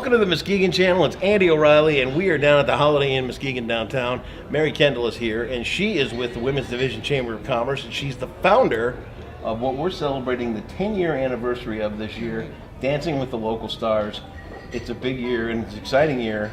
Welcome to the Muskegon Channel. It's Andy O'Reilly, and we are down at the Holiday Inn Muskegon downtown. Mary Kendall is here, and she is with the Women's Division Chamber of Commerce, and she's the founder of what we're celebrating the 10-year anniversary of this year, Dancing with the Local Stars. It's a big year, and it's an exciting year.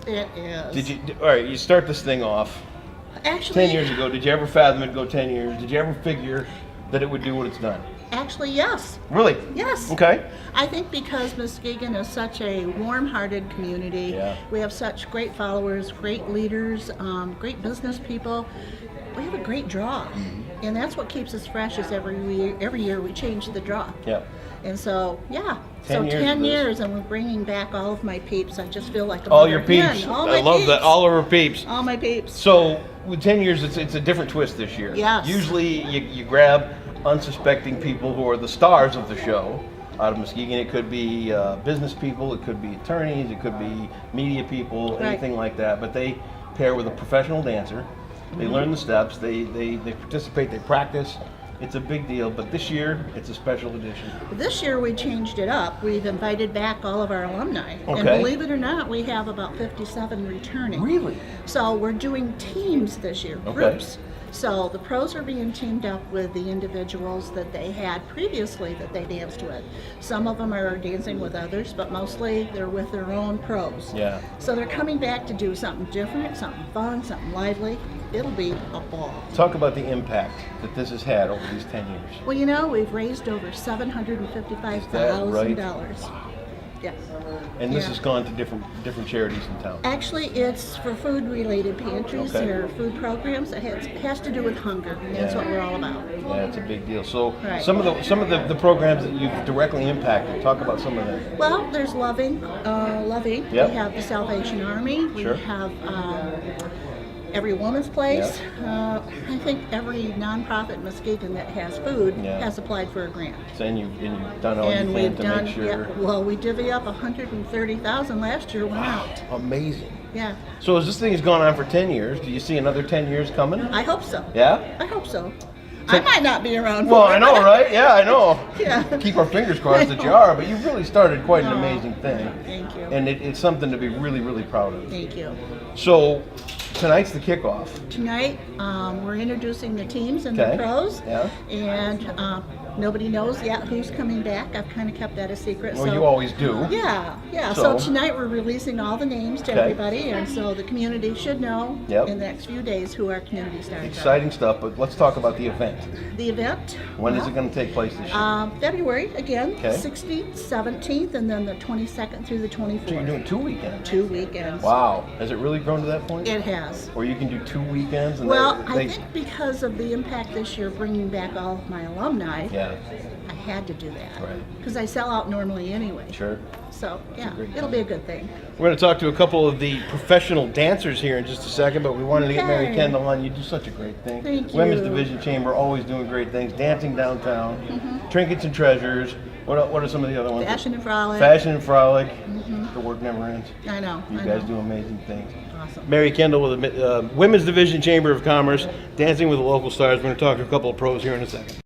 It is. All right, you start this thing off. Actually, 10 years ago, did you ever fathom it go 10 years? Did you ever figure that it would do what it's done? Actually, yes. Really? Yes. Okay. I think because Muskegon is such a warm-hearted community, we have such great followers, great leaders, great business people. We have a great draw, and that's what keeps us fresh. Is every year we change the draw. Yeah. And so, yeah. 10 years 10 years, and we're bringing back all of my peeps. I just feel like all your peeps. All I love that. All of our peeps. All my peeps. So with 10 years, it's a different twist this year. Yes. Usually you grab unsuspecting people who are the stars of the show out of Muskegon. It could be business people, it could be attorneys, it could be media people, anything like that. But they pair with a professional dancer. They learn the steps, they participate, they practice. It's a big deal, but this year it's a special edition. This year we changed it up. We've invited back all of our alumni. Okay. And believe it or not, we have about 57 returning. Really? So we're doing teams this year, groups. So the pros are being teamed up with the individuals that they had previously that they danced with. Some of them are dancing with others, but mostly they're with their own pros. Yeah. So they're coming back to do something different, something fun, something lively. It'll be a ball. Talk about the impact that this has had over these 10 years. Well, you know, we've raised over $755,000. Yes. And this has gone to different charities in town. Actually, it's for food-related pantries or food programs. It has to do with hunger, and that's what we're all about. Yeah, it's a big deal. So some of the programs that you've directly impacted, talk about some of them. Well, there's Loving. Yep. We have the Salvation Army. We have Every Woman's Place. I think every nonprofit in Muskegon that has food has applied for a grant. So, and you've done all you can to make sure. Yeah, well, we divvy up $130,000 last year. Went out. Amazing. Yeah. So as this thing has gone on for 10 years, do you see another 10 years coming? I hope so. Yeah? I hope so. I might not be around for Well, it. I know, right? Yeah, I know. Yeah. Keep our fingers crossed that you are, but you've really started quite an amazing thing. Thank you. And it's something to be really, really proud of. Thank you. So tonight's the kickoff. Tonight, we're introducing the teams and the pros. Yeah. And nobody knows yet who's coming back. I've kind of kept that a secret. Well, so, you always do. Yeah. So tonight we're releasing all the names to everybody, and so the community should know in the next few days who our community stars are. Exciting stuff, but let's talk about the event. The event. When is it going to take place this year? February, again, 16th, 17th, and then the 22nd through the 24th. So you're doing 2 weekends? 2 weekends. Wow. Has it really grown to that point? It has. Or you can do 2 weekends? And Well, I think because of the impact this year, bringing back all of my alumni, I had to do that. Right. Because I sell out normally anyway. Sure. So, yeah, it'll be a good thing. We're going to talk to a couple of the professional dancers here in just a second, but we wanted to get Mary Kendall on. You do such a great thing. Thank you. Women's Division Chamber, always doing great things. Dancing downtown, Trinkets and Treasures. What are some of the other ones? Fashion and Frolic. Fashion and Frolic. The work never ends. I know. You guys do amazing things. Awesome. Mary Kendall with the Women's Division Chamber of Commerce, Dancing with the Local Stars. We're going to talk to a couple of pros here in a second.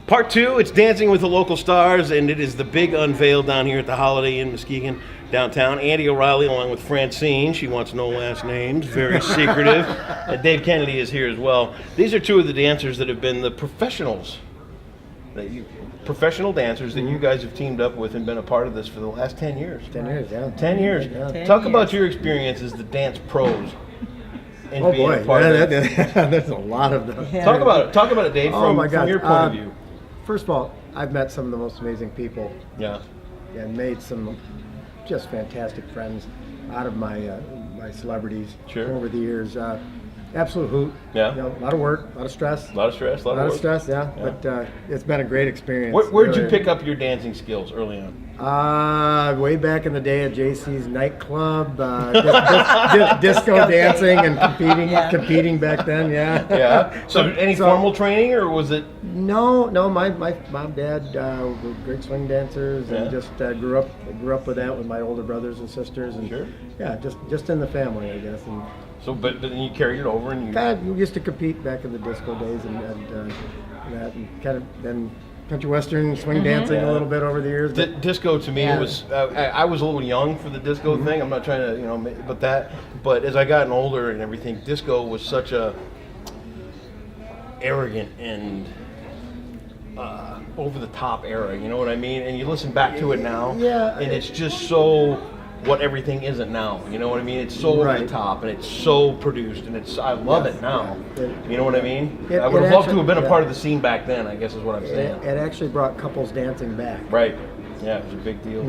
Part 2, it's Dancing with the Local Stars, and it is the big unveil down here at the Holiday Inn Muskegon downtown. Andy O'Reilly along with Francine. She wants no last names, very secretive. Dave Kennedy is here as well. These are two of the dancers that have been the professionals, professional dancers that you guys have teamed up with and been a part of this for the last 10 years. 10 years, yeah. 10 years. 10 Talk years. about your experience as the dance pros. And Oh being boy, a part of that. there's a lot of them. Yeah. Talk about it, Dave, from your point of view. First of all, I've met some of the most amazing people Yeah. and made some just fantastic friends out of my celebrities over the years. Absolute hoot. Yeah. You know, a lot of work, a lot of stress. A lot of stress, a lot of work. stress, yeah. But it's been a great experience. Where'd you pick up your dancing skills early on? Way back in the day at JC's nightclub, disco dancing and competing back then, yeah. Yeah. So any formal training, or was it? No. My mom, dad were great swing dancers, and just grew up with that with my older brothers and sisters, and just in the family, I guess. And So, but then you carried it over, and we used to compete back in the disco days, and that, and kind of then country western, swing dancing a little bit over the years. But Disco to me was I was a little young for the disco thing. I'm not trying to but as I gotten older and everything, disco was such a arrogant and over the top era. You know what I mean? And you listen back to it now, and it's just so what everything isn't now. You know what I mean? It's so over the top and it's so produced, and I love it now. You know what I mean? I would have loved to have been a part of the scene back then, I guess is what I'm saying. It actually brought couples dancing back. Right. Yeah, it was a big deal.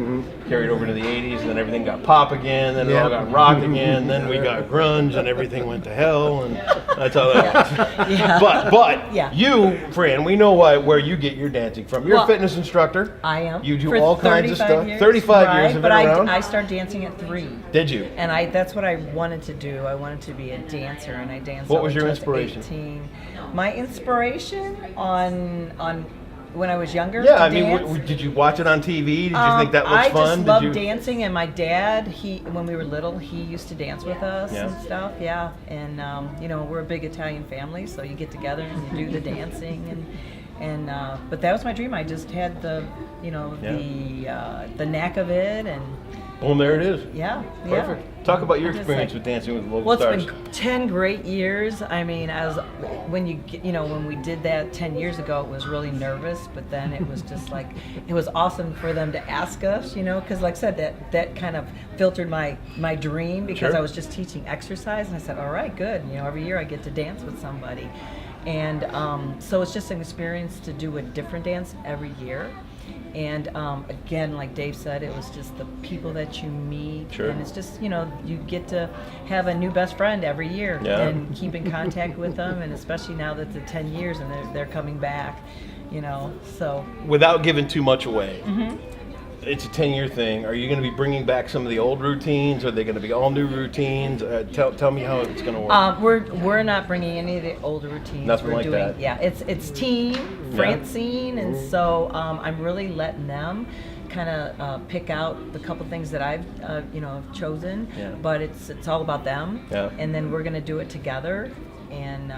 Carried over to the 80s, and then everything got pop again, then it all got rock again, then we got grunge, and everything went to hell, and that's how that was. But you, Fran, we know where you get your dancing from. You're a fitness instructor. I am. You do all kinds of stuff. Years, 35 years of it around. I started dancing at 3. Did you? And that's what I wanted to do. I wanted to be a dancer, and I danced. What was your until I was inspiration? 18. My inspiration on when I was younger. Yeah, I mean, did you watch it on TV? Did you think that was fun? I just loved dancing, and my dad, when we were little, he used to dance with us and stuff. Yeah, and we're a big Italian family, so you get together and you do the dancing, but that was my dream. I just had the knack of it, and boom, there it is. Yeah, perfect. Talk about your experience with dancing with local stars. Well, it's been 10 great years. I mean, when we did that 10 years ago, it was really nervous, but then it was just like, it was awesome for them to ask us, because like I said, that kind of filtered my dream, because I was just teaching exercise, and I said, all right, good. Every year I get to dance with somebody. And so it's just an experience to do a different dance every year. And again, like Dave said, it was just the people that you meet, and it's just you get to have a new best friend every year and keep in contact with them, and especially now that it's 10 years and they're coming back, So without giving too much away, it's a 10-year thing. Are you going to be bringing back some of the old routines? Are they going to be all new routines? Tell me how it's going to work. We're not bringing any of the older routines. Nothing like that. Yeah, it's team Francine, and so I'm really letting them kind of pick out the couple things that I've chosen. Yeah. But it's all about them. Yeah. And then we're going to do it together. And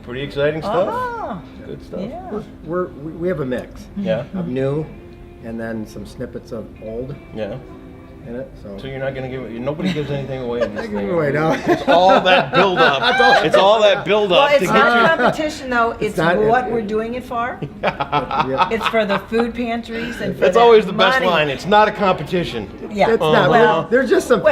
pretty exciting stuff. Good stuff. Yeah. We have a mix. Of new. And then some snippets of old in it. So you're not going to nobody gives anything away in this thing. Away, no. It's all that build up. It's all that build up. Well, it's not competition, though. It's what we're doing it for. It's for the food pantries and for That's always the best line. It's not a competition. Yeah. It's not. Well, there's just some.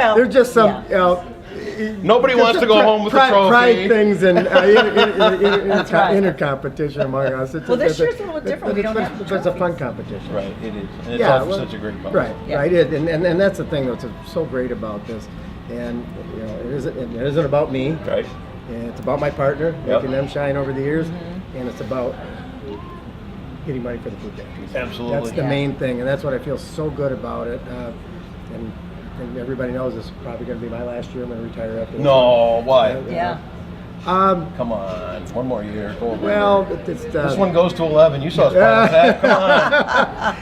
Nobody wants to go home with a trophy. Pride things and inner competition among us. This year's a little different. We don't have the It's a fun competition. Right, it is. And it's all for such a great cause. Right, and that's the thing that's so great about this. And it isn't about me. Right. And it's about my partner, making them shine over the years. And it's about getting money for the food pantries. Absolutely. That's the main thing, and that's what I feel so good about it. And everybody knows this is probably going to be my last year. I'm going to retire after this. No, why? Come on, one more year. Go well, this one goes to 11. You saw us playing that.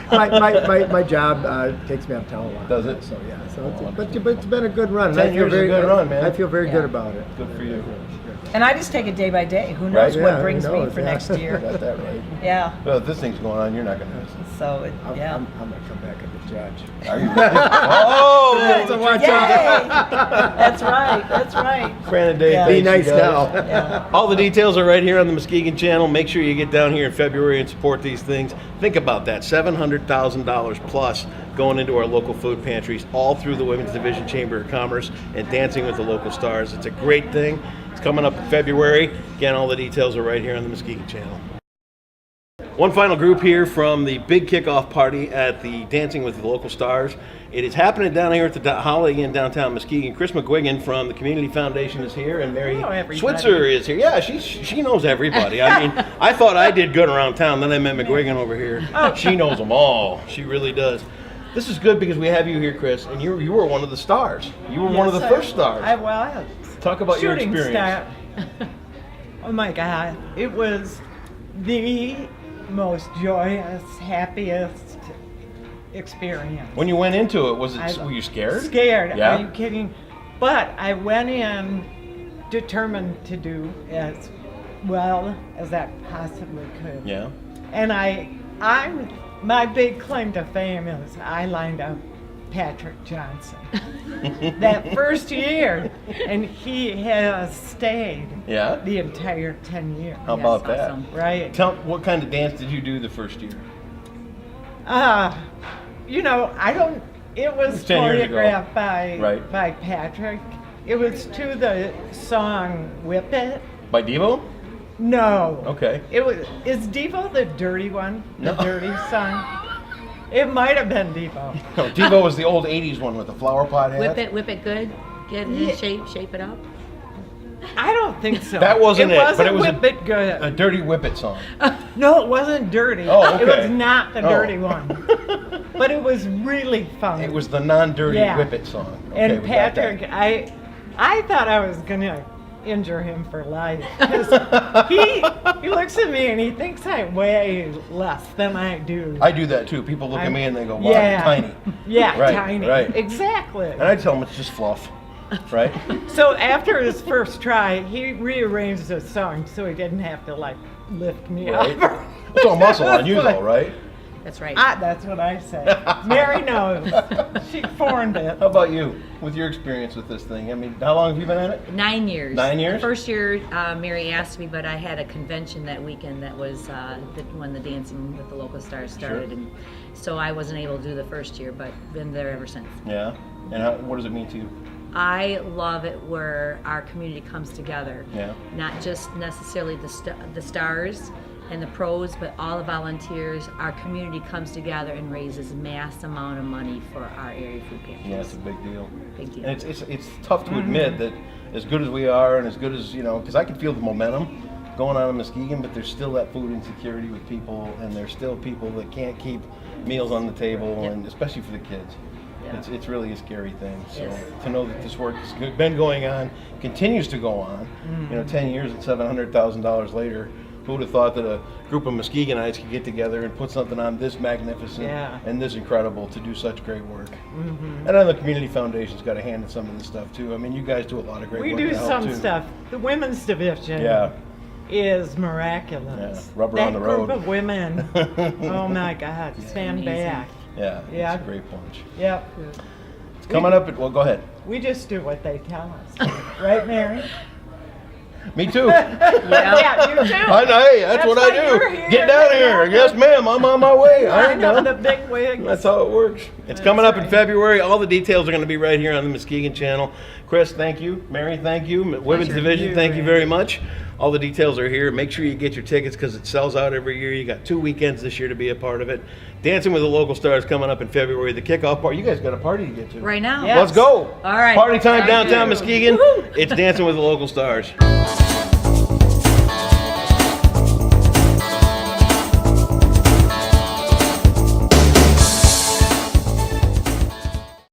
Come on. my job takes me uptown a lot. Does it? So but it's been a good run. 10 years is a good run, man. I feel very good about it. Good for you. And I just take it day by day. Who knows what brings me for next year? Got that right. Yeah. Well, if this thing's going on, you're not going to miss it. So, I'm going to come back and be judge. Are you? Oh! So watch out. That's right. Fran and Dave, be nice now. Yeah. All the details are right here on the McGuigan channel. Make sure you get down here in February and support these things. Think about that, $700,000 plus going into our local food pantries, all through the Women's Division Chamber of Commerce and Dancing with the Local Stars. It's a great thing. It's coming up in February. Again, all the details are right here on the McGuigan channel. One final group here from the big kickoff party at the Dancing with the Local Stars. It is happening down here at the Holiday Inn downtown Muskegon. Chris McGuigan from the Community Foundation is here, and Mary Switzer is here. Yeah, she knows everybody. I mean, I thought I did good around town, then I met McGuigan over here. She knows them all. She really does. This is good because we have you here, Chris, and you were one of the stars. You were one of the first stars. Talk about your experience. Star. Oh my God, it was the most joyous, happiest experience. When you went into it, were you scared? Scared. Yeah? Are you kidding? But I went in determined to do as well as I possibly could. Yeah. And I'm my big claim to fame is I lined up Patrick Johnson that first year, and he has stayed the entire 10 years. How about that? awesome. Right. Tell what kind of dance did you do the first year? You know, I don't. It was 10 years ago. choreographed by Right. by Patrick. It was to the song "Whip It." By Devo? No. Okay. It was. Is Devo the dirty one? The No. dirty song. It might have been Devo. No, Devo was the old 80s one with the flower pot hat. Whip it good. Get it in shape it up. I don't think so. That wasn't it, but it was Whip It Good. A Dirty Whip It song. No, it wasn't dirty. Oh, okay. It was not the Oh. dirty one. But it was really fun. It was the non-dirty Yeah. Whip It song. Okay, And we got that. Patrick, I thought I was gonna injure him for life because he looks at me and he thinks I weigh less than I do. I do that too. People look at me and they go, wow, yeah, you're tiny. Yeah, Right, tiny. right. Exactly. And I tell them it's just fluff, right? So after his first try, he rearranged the song so he didn't have to like lift me Right. up. It's all muscle on you though, right? That's right. That's what I say. Mary knows. She formed it. How about you, with your experience with this thing? I mean, how long have you been at it? 9 years. 9 years? The first year, Mary asked me, but I had a convention that weekend that was when the Dancing with the Local Stars started, Sure. and so I wasn't able to do the first year, but been there ever since. Yeah. And what does it mean to you? I love it where our community comes together. Yeah. Not just necessarily the stars and the pros, but all the volunteers. Our community comes together and raises mass amount of money for our area food pantries. Yeah, it's a big deal. Big deal. And it's tough to admit that as good as we are and as good as, because I can feel the momentum going on in Muskegon, but there's still that food insecurity with people, and there's still people that can't keep meals on the table, and especially for the kids. Yeah. It's really a scary thing. So Yes. to know that this work has been going on, continues to go on, 10 years and $700,000 later, who would have thought that a group of Muskeganites could get together and put something on this magnificent Yeah. and this incredible to do such great work? And I know the Community Foundation's got a hand in some of this stuff too. I mean, you guys do a lot of great We work do to help some too. stuff. The women's division Yeah. is miraculous. Yeah, rubber that on the group road. of women, oh my God, stand Amazing. back. Yeah, Yeah. it's a great bunch. Yep. It's coming up at, well, go ahead. We just do what they tell us. Right, Mary? Me too. Yeah, you too. Hey, that's what why I you're do. here. Get down here. Yes, ma'am. I'm on my way. I I ain't know done. the big wigs. That's how it works. It's coming up in February. All the details are going to be right here on the Muskegon channel. Chris, thank you. Mary, thank you. Women's Pleasure. Division, thank you Randy. very much. All the details are here. Make sure you get your tickets because it sells out every year. You got 2 weekends this year to be a part of it. Dancing with the Local Stars coming up in February. The kickoff party. You guys got a party to get to. Right now. Yeah. Let's go. All right. Party time Thank downtown you. Muskegon. It's Dancing with the Local Stars.